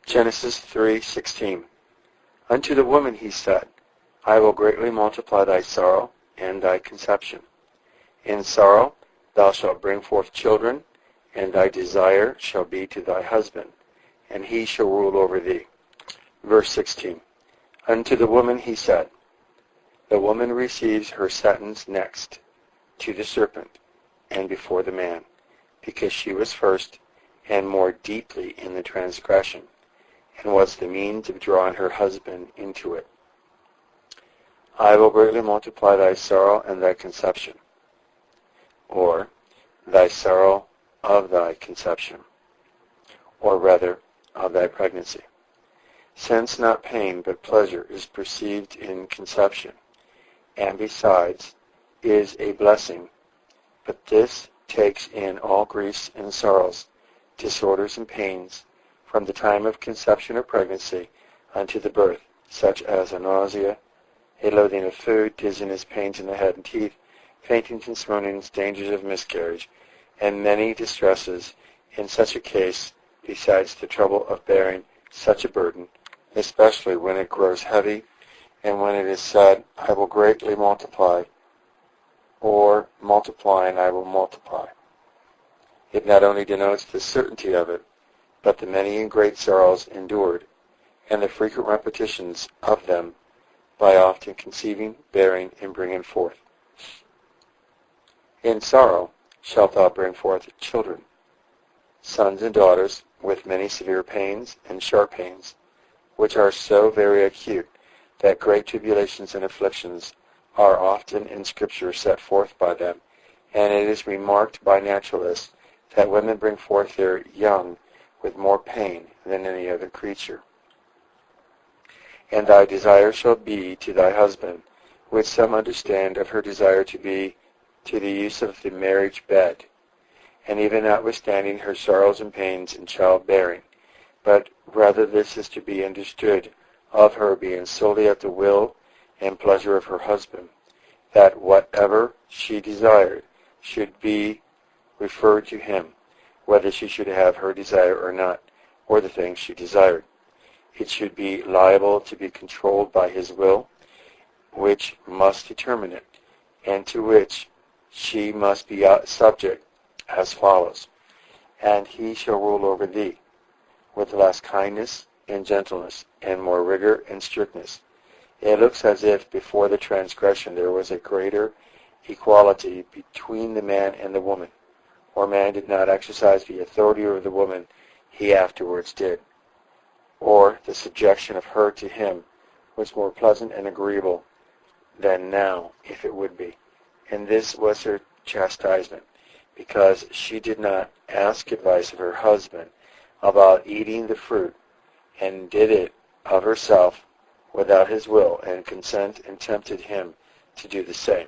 Genesis 3:16. Unto the woman he said, I will greatly multiply thy sorrow and thy conception. In sorrow thou shalt bring forth children, and thy desire shall be to thy husband, and he shall rule over thee. Verse 16. Unto the woman he said. The woman receives her sentence next to the serpent and before the man, because she was first and more deeply in the transgression, and was the means of drawing her husband into it. I will greatly multiply thy sorrow and thy conception, or thy sorrow of thy conception, or rather of thy pregnancy. Since not pain but pleasure is perceived in conception, and besides is a blessing, but this takes in all griefs and sorrows, disorders and pains, from the time of conception or pregnancy unto the birth, such as a nausea, a loathing of food, dizziness, pains in the head and teeth, faintings and swoonings, dangers of miscarriage, and many distresses in such a case, besides the trouble of bearing such a burden, especially when it grows heavy, and when it is said, I will greatly multiply, or multiply and I will multiply. It not only denotes the certainty of it, but the many and great sorrows endured, and the frequent repetitions of them, by often conceiving, bearing, and bringing forth. In sorrow shalt thou bring forth children, sons and daughters, with many severe pains and sharp pains, which are so very acute that great tribulations and afflictions are often in Scripture set forth by them, and it is remarked by naturalists that women bring forth their young with more pain than any other creature. And thy desire shall be to thy husband, which some understand of her desire to be to the use of the marriage bed, and even notwithstanding her sorrows and pains in childbearing, but rather this is to be understood of her being solely at the will and pleasure of her husband, that whatever she desired should be referred to him, whether she should have her desire or not, or the things she desired. It should be liable to be controlled by his will, which must determine it, and to which she must be subject as follows. And he shall rule over thee, with less kindness and gentleness, and more rigor and strictness. It looks as if before the transgression there was a greater equality between the man and the woman, or man did not exercise the authority over the woman, he afterwards did, or the subjection of her to him was more pleasant and agreeable than now, if it would be. And this was her chastisement, because she did not ask advice of her husband about eating the fruit, and did it of herself without his will and consent, and tempted him to do the same.